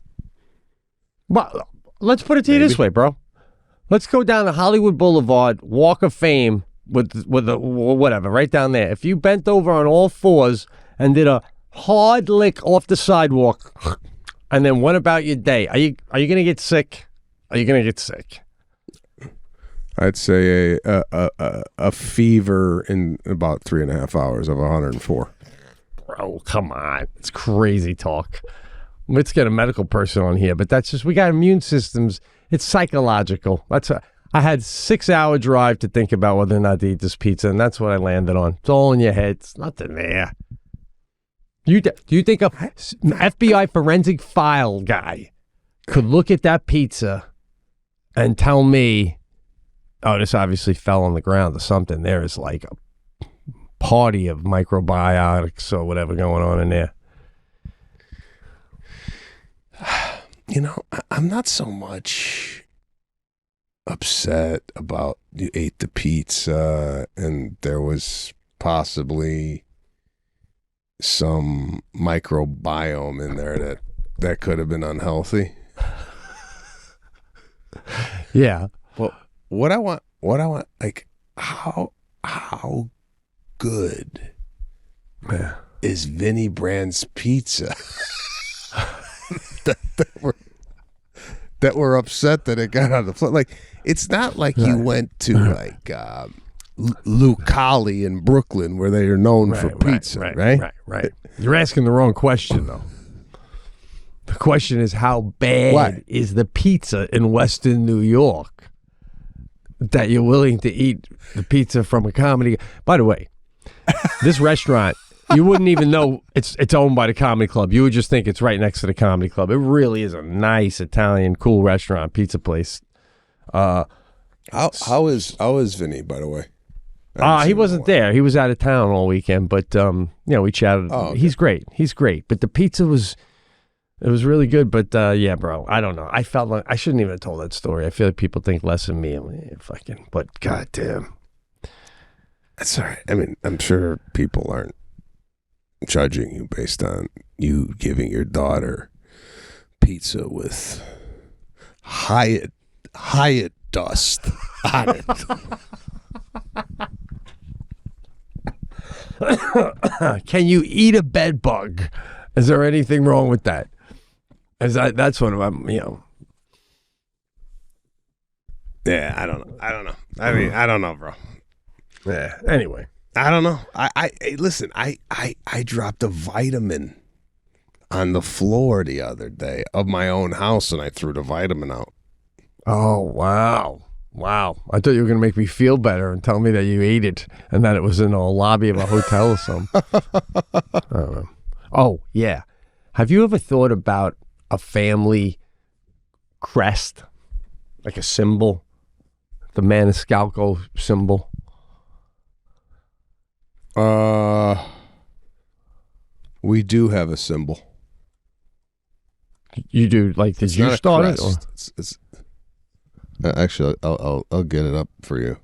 Well, let's put it to you this way, bro. Let's go down to Hollywood Boulevard, Walk of Fame with the whatever right down there. If you bent over on all fours and did a hard lick off the sidewalk and then went about your day, are you gonna get sick? Are you gonna get sick? I'd say a fever in about 3.5 hours of 104. Bro, come on. It's crazy talk. Let's get a medical person on here, but that's just, we got immune systems. It's psychological. I had 6-hour drive to think about whether or not to eat this pizza, and that's what I landed on. It's all in your head. It's nothing there. Do you think a FBI forensic file guy could look at that pizza and tell me, oh, this obviously fell on the ground or something? There is like a party of microbiotics or whatever going on in there. You know, I'm not so much upset about you ate the pizza and there was possibly some microbiome in there that could have been unhealthy. Yeah. Well, what I want, like, how good is Vinnie Brand's pizza? that we're upset that it got on the floor. Like, it's not like you went to like Lucali in Brooklyn where they are known for pizza, right? You're asking the wrong question, though. The question is, how bad is the pizza in Western New York that you're willing to eat the pizza from a comedy? By the way, this restaurant, you wouldn't even know it's owned by the Comedy Club. You would just think it's right next to the Comedy Club. It really is a nice Italian, cool restaurant, pizza place. How is Vinny, by the way? He wasn't there. He was out of town all weekend, but we chatted. Oh, okay. He's great. But the pizza was really good. But yeah, bro, I don't know. I felt like I shouldn't even have told that story. I feel like people think less of me. But goddamn, that's all right. I mean, I'm sure people aren't judging you based on you giving your daughter pizza with Hyatt dust on it. Can you eat a bed bug? Is there anything wrong with that? That's what I'm, Yeah, I don't know. I mean, I don't know, bro. Yeah. Anyway, I don't know. Listen. I dropped a vitamin on the floor the other day of my own house, and I threw the vitamin out. Oh, wow. Wow. I thought you were going to make me feel better and tell me that you ate it and that it was in a lobby of a hotel or something. I don't know. Oh, yeah. Have you ever thought about a family crest? Like a symbol? The Maniscalco symbol? We do have a symbol. You do? Like, did you start it? Or? It's actually, I'll get it up for you.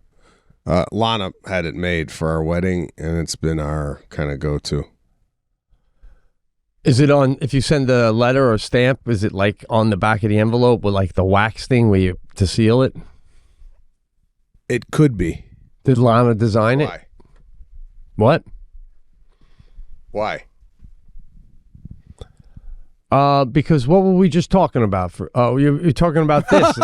Lana had it made for our wedding, and it's been our kind of go-to. Is it on, if you send a letter or stamp, is it like on the back of the envelope with like the wax thing where you, to seal it? It could be. Did Lana design it? Why? What? Why? Because what were we just talking about? You're talking about this.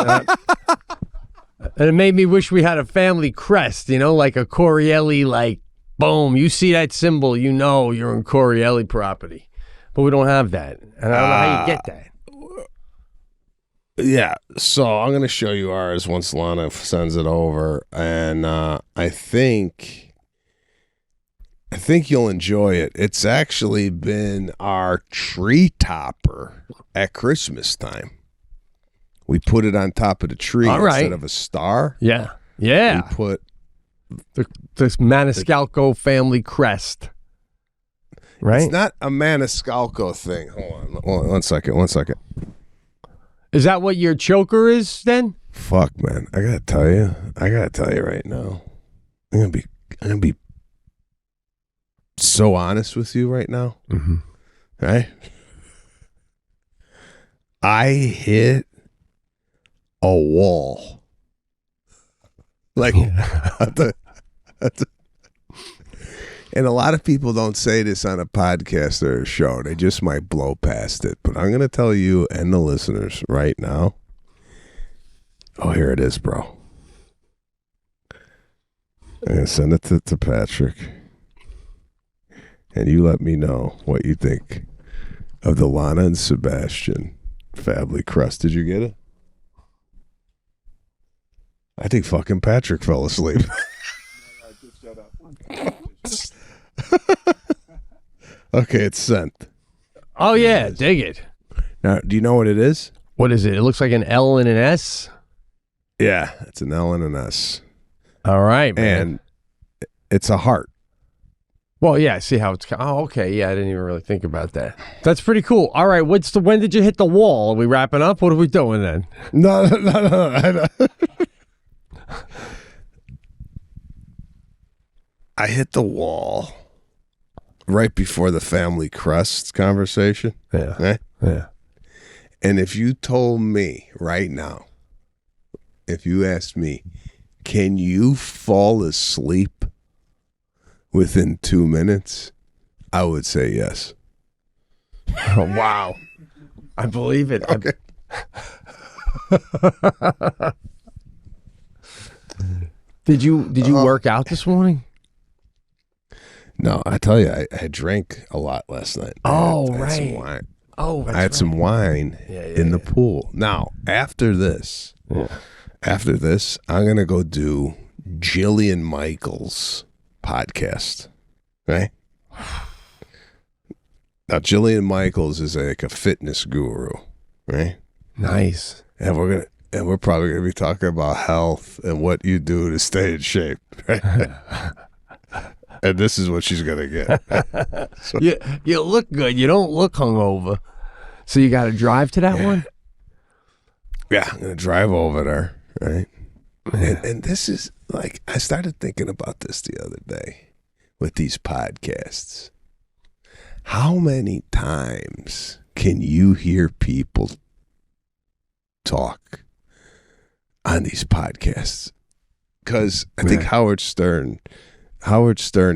And it made me wish we had a family crest, you know, like a Correale, like, boom, you see that symbol, you know you're in Correale property. But we don't have that. And I don't know how you get that. Yeah, so I'm going to show you ours once Lana sends it over. And I think you'll enjoy it. It's actually been our tree topper at Christmas time. We put it on top of the tree instead of a star. Yeah. Yeah. We put this Maniscalco family crest. Right? It's not a Maniscalco thing. Hold on. One second. Is that what your choker is then? Fuck, man. I gotta tell you right now. I'm gonna be so honest with you right now. Mm-hmm. Right? I hit a wall. Like, and a lot of people don't say this on a podcast or a show. They just might blow past it. But I'm going to tell you and the listeners right now. Oh, here it is, bro. I'm going to send it to Patrick. And you let me know what you think of the Lana and Sebastian family crest. Did you get it? I think fucking Patrick fell asleep. Okay, it's sent. Oh, yeah. Dig it. Now, do you know what it is? What is it? It looks like an L and an S. Yeah, it's an L and an S. All right, man. And it's a heart. Well, yeah, I see how it's... Oh, okay. Yeah, I didn't even really think about that. That's pretty cool. All right, when did you hit the wall? Are we wrapping up? What are we doing then? No. I hit the wall right before the family crest conversation. Yeah. Right? Yeah. And if you told me right now, if you asked me, can you fall asleep within 2 minutes? I would say yes. Oh, wow. I believe it. Okay. Did you work out this morning? No, I tell you, I drank a lot last night. Oh, I had right. some wine. Oh, that's I had some wine in the yeah. pool. Now, after this, I'm going to go do Jillian Michaels' podcast. Right? Now, Jillian Michaels is like a fitness guru. Right? Nice. And we're probably going to be talking about health and what you do to stay in shape. Right? And this is what she's going to get. So, you look good. You don't look hungover. So you got to drive to that one? Yeah, I'm going to drive over there, right? And this is like, I started thinking about this the other day with these podcasts. How many times can you hear people talk on these podcasts? Because I think Howard Stern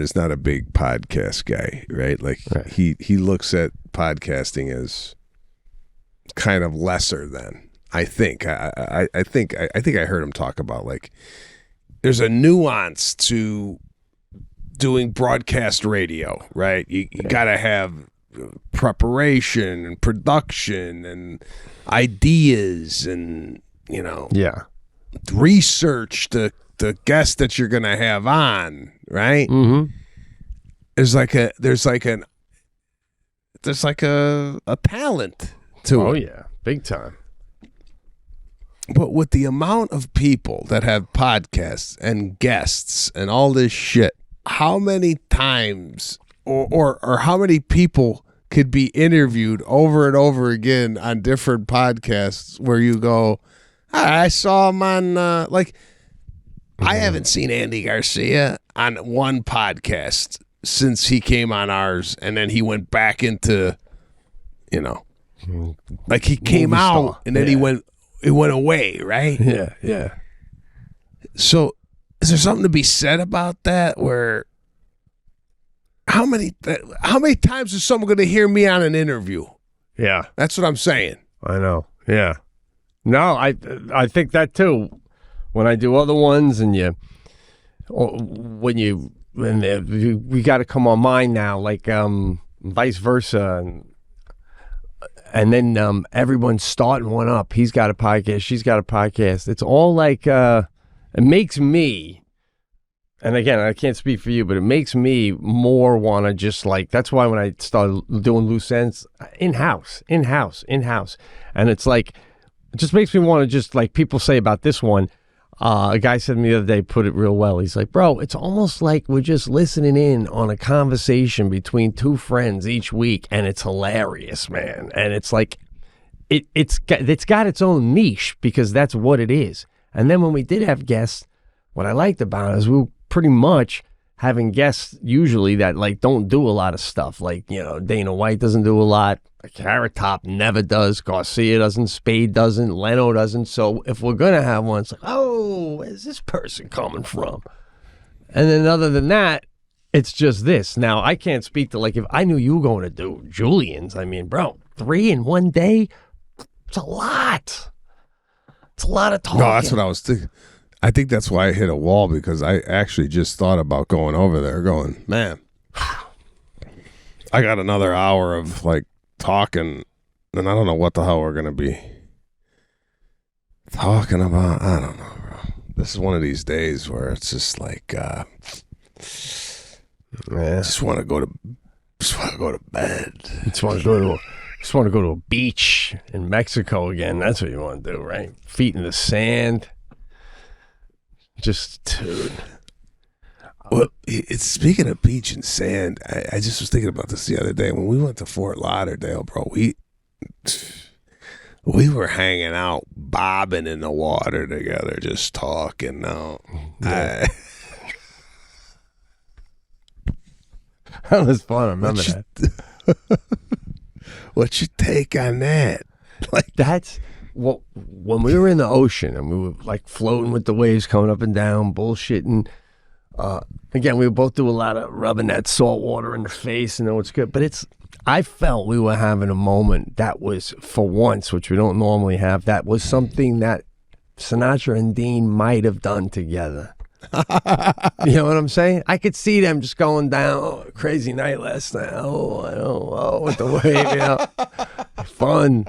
is not a big podcast guy, right? Like he looks at podcasting as kind of lesser than. I think I heard him talk about like there's a nuance to doing broadcast radio, right? You got to have preparation and production and ideas and, research the guest that you're going to have on, right? Mm-hmm. There's like a talent to it. Oh, yeah. Big time. But with the amount of people that have podcasts and guests and all this shit, how many times or how many people could be interviewed over and over again on different podcasts where you go, I saw him on, I haven't seen Andy Garcia on one podcast since he came on ours, and then he went back into, like he came Movie out star. and then it went away, right? Yeah. So is there something to be said about that? Where how many times is someone going to hear me on an interview? Yeah. That's what I'm saying. I know. Yeah. No, I think that too. When I do other ones and we got to come on mine now, like vice versa, and then everyone's starting one up. He's got a podcast. She's got a podcast. It's all like it makes me. And again, I can't speak for you, but it makes me more want to just like, that's why when I started doing loose ends, in-house. And it's like, it just makes me want to just like people say about this one. A guy said to me the other day, put it real well. He's like, bro, it's almost like we're just listening in on a conversation between two friends each week. And it's hilarious, man. And it's like, it's got its own niche because that's what it is. And then when we did have guests, what I liked about it is we were pretty much having guests usually that like don't do a lot of stuff. Like, Dana White doesn't do a lot. Carrot Top never does. Garcia doesn't. Spade doesn't. Leno doesn't. So if we're going to have one, it's like, oh, where's this person coming from? And then other than that, it's just this. Now, I can't speak to, like, if I knew you were going to do Julian's, I mean, bro, 3 in one day, it's a lot. It's a lot of talking. No, that's what I was thinking. I think that's why I hit a wall, because I actually just thought about going over there going, man, I got another hour of, like, talking, and I don't know what the hell we're going to be talking about. I don't know, bro. This is one of these days where it's just like, just want to go to bed. Just want to go to a beach in Mexico again. That's what you want to do, right? Feet in the sand. Just, dude. Well, it's speaking of beach and sand. I just was thinking about this the other day when we went to Fort Lauderdale, bro. We were hanging out, bobbing in the water together, just talking. No, yeah. That was fun. I remember that. What's your take on that? Like, that's what when we were in the ocean and we were like floating with the waves coming up and down, bullshitting. Again, we both do a lot of rubbing that salt water in the face, and it's good. But I felt we were having a moment that was, for once, which we don't normally have, that was something that Sinatra and Dean might have done together. You know what I'm saying? I could see them just going down, oh, crazy night last night. Oh, with the wave, fun.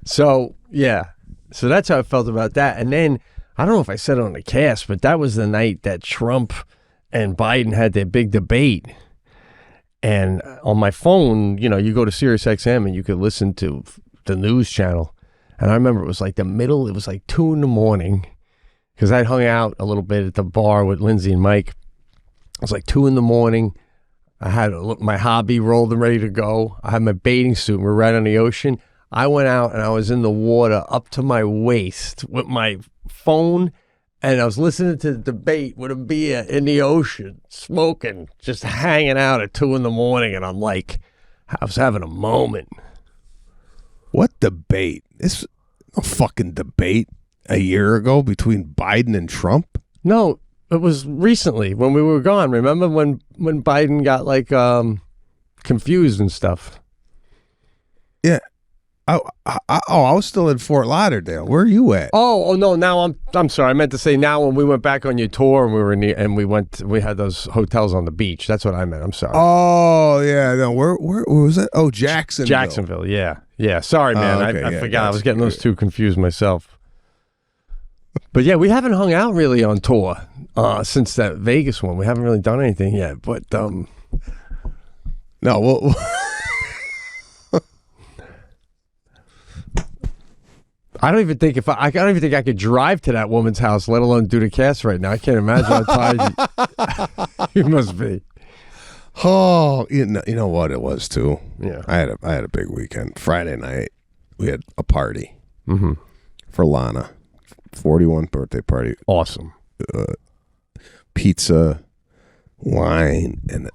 So, yeah. So that's how I felt about that. And then, I don't know if I said it on the cast, but that was the night that Trump and Biden had their big debate. And on my phone, you go to Sirius XM and you could listen to the news channel. And I remember it was like it was like 2 a.m. because I hung out a little bit at the bar with Lindsay and Mike. It was like 2 a.m. I had my hobby rolled and ready to go. I had my bathing suit. We're right on the ocean. I went out and I was in the water up to my waist with my phone, and I was listening to the debate with a beer in the ocean, smoking, just hanging out at 2 a.m. And I'm like, I was having a moment. What debate? It's no fucking debate a year ago between Biden and Trump. No, it was recently when we were gone. Remember when Biden got like confused and stuff? Yeah. I was still in Fort Lauderdale. Where are you at? Oh no! Now I'm sorry. I meant to say now when we went back on your tour and we were we had those hotels on the beach. That's what I meant. I'm sorry. Oh yeah, no. Where was that? Oh, Jacksonville. Jacksonville. Yeah. Sorry, man. Okay, I forgot. I was getting those two confused myself. But yeah, we haven't hung out really on tour since that Vegas one. We haven't really done anything yet. But no. Well, I don't even think I don't even think I could drive to that woman's house, let alone do the cast right now. I can't imagine how tired you must be. Oh, you know what it was too. Yeah, I had a big weekend. Friday night, we had a party for Lana, 41th birthday party. Awesome. Pizza, wine, and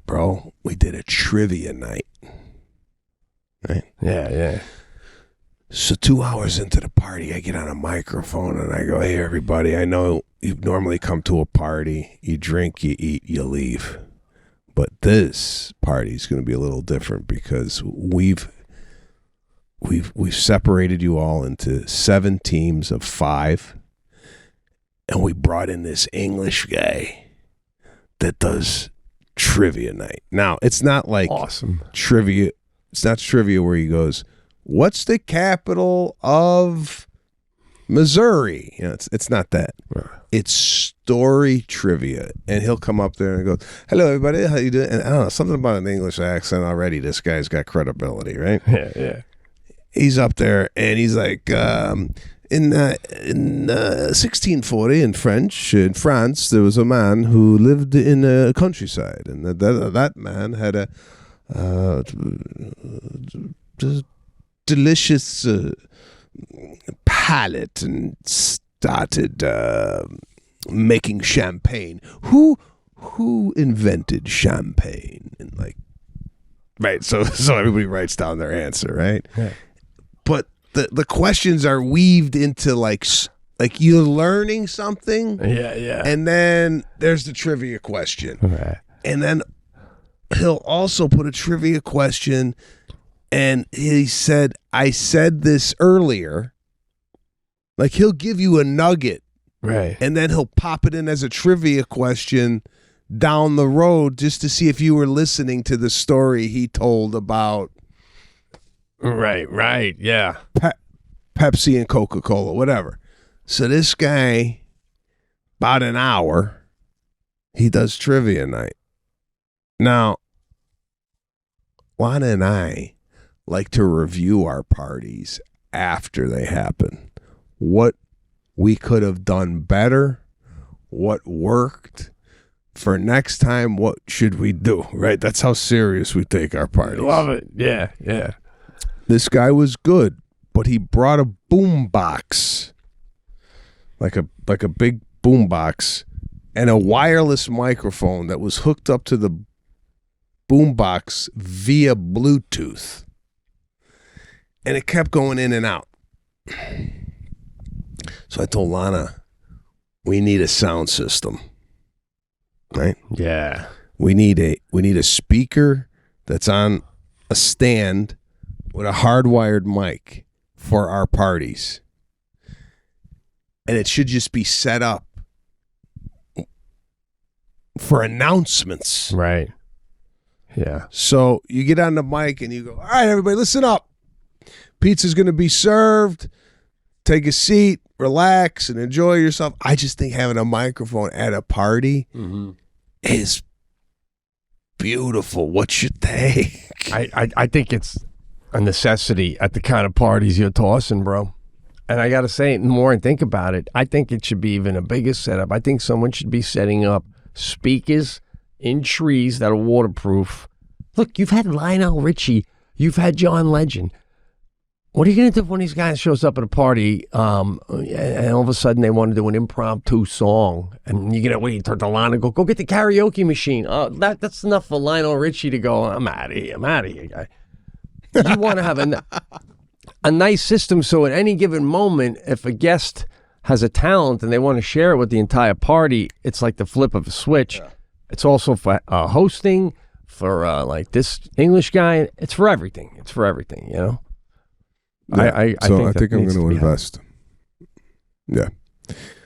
bro, we did a trivia night. Right? Yeah. So 2 hours into the party, I get on a microphone and I go, "Hey, everybody, I know you normally come to a party, you drink, you eat, you leave. But this party is going to be a little different because we've separated you all into 7 teams of 5, and we brought in this English guy that does trivia night. Now, it's not like awesome trivia. It's not trivia where he goes, "What's the capital of Missouri?" You know, it's not that. It's story trivia, and he'll come up there and go, "Hello, everybody, how you doing?" And I don't know, something about an English accent already. This guy's got credibility, right? Yeah. He's up there, and he's like, in 1640 in France, there was a man who lived in the countryside, and that man had a delicious palate and started making champagne. Who invented champagne? And like, right. So everybody writes down their answer, right? Yeah. But the questions are weaved into like you're learning something. Yeah. And then there's the trivia question. Right. And then he'll also put a trivia question. And he said, "I said this earlier." Like, he'll give you a nugget. Right. And then he'll pop it in as a trivia question down the road just to see if you were listening to the story he told about. Right. Yeah. Pepsi and Coca-Cola, whatever. So this guy, about an hour, he does trivia night. Now, Lana and I like to review our parties after they happen. What we could have done better, what worked. For next time, what should we do? Right? That's how serious we take our parties. Love it. Yeah. This guy was good, but he brought a boom box, like a big boom box, and a wireless microphone that was hooked up to the boom box via Bluetooth. And it kept going in and out. So I told Lana, we need a sound system. Right? Yeah. We need a speaker that's on a stand with a hardwired mic for our parties. And it should just be set up for announcements. Right. Yeah. So you get on the mic and you go, "All right, everybody, listen up. Pizza's going to be served. Take a seat, relax, and enjoy yourself." I just think having a microphone at a party is beautiful. What you think? I think it's a necessity at the kind of parties you're tossing, bro. And I got to say, the more I think about it, I think it should be even a bigger setup. I think someone should be setting up speakers in trees that are waterproof. Look, you've had Lionel Richie. You've had John Legend. What are you going to do when these guys shows up at a party and all of a sudden they want to do an impromptu song and you're going to wait to Lana go get the karaoke machine. That's enough for Lionel Richie to go, I'm out of here, guy. You want to have a nice system so at any given moment, if a guest has a talent and they want to share it with the entire party, it's like the flip of a switch. Yeah. It's also for hosting, for like this English guy. It's for everything. You know? I think I'm going to be invest. Yeah.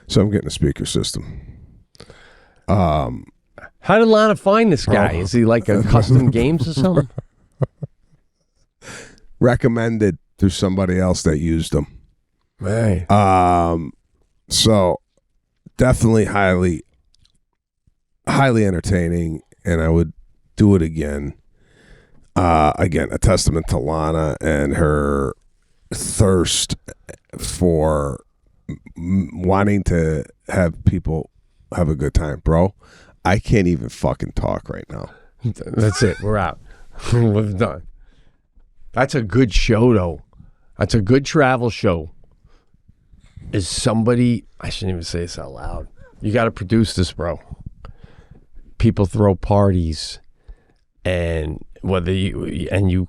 So I'm getting a speaker system. How did Lana find this guy? Is he like a custom games or something? Recommended through somebody else that used them. Right. So definitely highly entertaining, and I would do it again. Again, a testament to Lana and her thirst for wanting to have people have a good time. Bro, I can't even fucking talk right now. That's it. We're out. We're done. That's a good show, though. That's a good travel show. Is somebody... I shouldn't even say this out loud. You got to produce this, bro. People throw parties, and whether you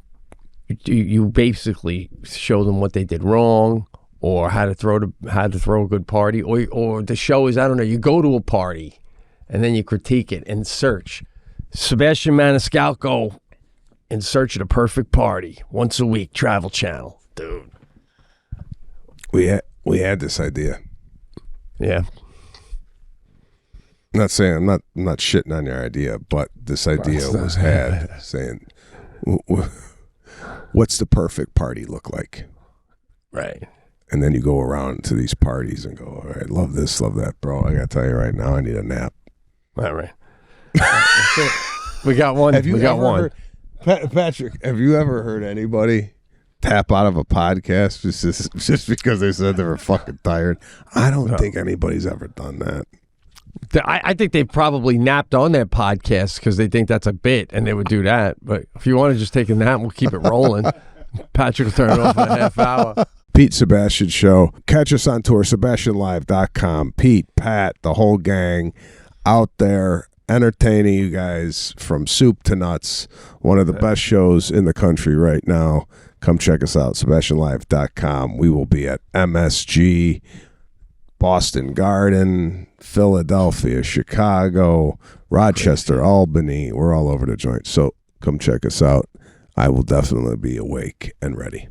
basically show them what they did wrong, or how to throw a good party, or the show is, I don't know, you go to a party and then you critique it and search Sebastian Maniscalco in search of the perfect party once a week, Travel Channel, dude. We had this idea. Yeah. I'm not saying I'm not shitting on your idea, but this idea was had saying, what's the perfect party look like? Right. And then you go around to these parties and go, all right, love this, love that, bro. I got to tell you right now, I need a nap. All right. We got one. We got one. Patrick, have you ever heard anybody tap out of a podcast just because they said they were fucking tired? I don't think anybody's ever done that. I think they probably napped on that podcast because they think that's a bit and they would do that. But if you want to just take a nap, we'll keep it rolling. Patrick will turn it off in a half hour. Pete Sebastian Show. Catch us on tour, SebastianLive.com. Pete, Pat, the whole gang out there entertaining you guys from soup to nuts. One of the best shows in the country right now. Come check us out, SebastianLive.com. We will be at MSG, Boston Garden, Philadelphia, Chicago, Rochester, Albany. We're all over the joint. So come check us out. I will definitely be awake and ready.